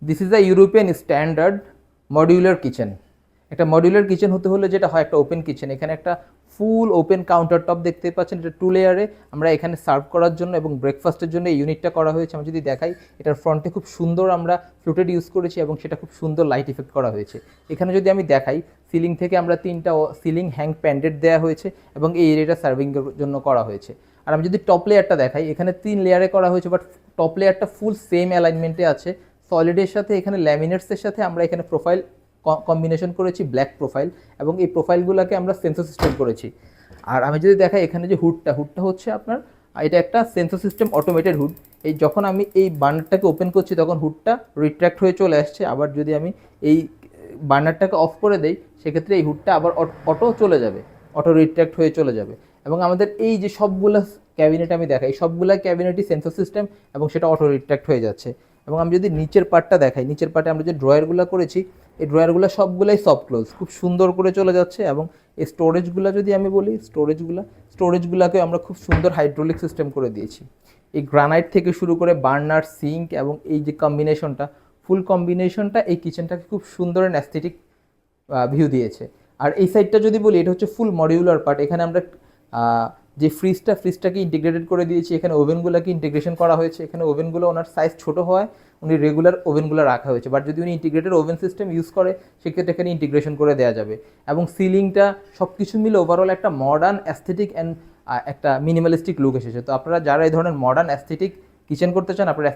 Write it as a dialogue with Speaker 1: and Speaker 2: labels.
Speaker 1: This is a European standard modular kitchen. একটা modular kitchen হতে হলে যেটা হয় একটা ওপেন কিচেন, এখানে একটা ফুল ওপেন কাউন্টার টপ দেখতে পাচ্ছেন, এটা 2 লেয়ারে আমরা এখানে সার্ভ করার জন্য এবং ব্রেকফাস্টের জন্য এই ইউনিটটা করা হয়েছে। আমি যদি দেখাই, এটার ফ্রন্টে খুব সুন্দর আমরা ফ্লুটেড ইউজ করেছি এবং সেটা খুব সুন্দর লাইট ইফেক্ট করা হয়েছে। এখানে যদি আমি দেখাই, সিলিং থেকে আমরা 3টা সিলিং হ্যাং প্যান্ডেড দেওয়া হয়েছে এবং এই এরিয়াটা সার্ভিংয়ের জন্য করা হয়েছে। আর আমি যদি টপ লেয়ারটা দেখাই, এখানে 3 লেয়ারে করা হয়েছে, বাট টপ লেয়ারটা ফুল সেম অ্যালাইনমেন্টে আছে। সলিডের সাথে এখানে ল্যামিনেটসের সাথে আমরা এখানে প্রোফাইল কম্বিনেশন করেছি, ব্ল্যাক প্রোফাইল, এবং এই প্রোফাইলগুলোকে আমরা সেন্সর সিস্টেম করেছি। আর আমি যদি দেখাই এখানে যে হুডটা হচ্ছে আপনার, এটা একটা সেন্সর সিস্টেম অটোমেটেড হুড। এই যখন আমি এই বার্নারটাকে ওপেন করছি তখন হুডটা রিট্র্যাক্ট হয়ে চলে আসছে। আবার যদি আমি এই বার্নারটাকে অফ করে দেই, সেক্ষেত্রে এই হুডটা আবার অটো চলে যাবে, অটো রিট্র্যাক্ট হয়ে চলে যাবে। এবং আমাদের এই যে সবগুলো ক্যাবিনেট আমি দেখাই, সবগুলা ক্যাবিনেটই সেন্সর সিস্টেম এবং সেটা অটো রিট্র্যাক্ট হয়ে যাচ্ছে। এবং আমি যদি নিচের পার্টটা দেখাই, নিচের পার্টে আমরা যে ড্রয়ারগুলো করেছি, এই ড্রয়ারগুলো সবগুলাই সফট ক্লোজ, খুব সুন্দর করে চলে যাচ্ছে। এবং এই স্টোরেজগুলো যদি আমি বলি, স্টোরেজগুলোকে আমরা খুব সুন্দর হাইড্রোলিক সিস্টেম করে দিয়েছি। এই গ্রানাইট থেকে শুরু করে বার্নার, সিঙ্ক এবং এই যে কম্বিনেশনটা, ফুল কম্বিনেশনটা এই কিচেনটাকে খুব সুন্দর অ্যান্ড অ্যাস্থেটিক ভিউ দিয়েছে। আর এই সাইডটা যদি বলি, এটা হচ্ছে ফুল মডিউলার পার্ট। এখানে আমরা যে ফ্রিজটাকে ইন্টিগ্রেটেড করে দিয়েছি, এখানে ওভেনগুলোকে ইন্টিগ্রেশন করা হয়েছে। এখানে ওভেনগুলো ওনার সাইজ ছোট হওয়ায় উনি রেগুলার ওভেনগুলো রাখা হয়েছে, বাট যদি উনি ইন্টিগ্রেটেড ওভেন সিস্টেম ইউজ করে সেক্ষেত্রে এখানে ইন্টিগ্রেশন করে দেওয়া যাবে। এবং সিলিংটা সব কিছু মিলে ওভারঅল একটা মডার্ন অ্যাস্থেটিক অ্যান্ড একটা মিনিমালিস্টিক লুক এসেছে। তো আপনারা যারা এই ধরনের মডার্ন অ্যাস্থেটিক কিচেন করতে চান, আপনারা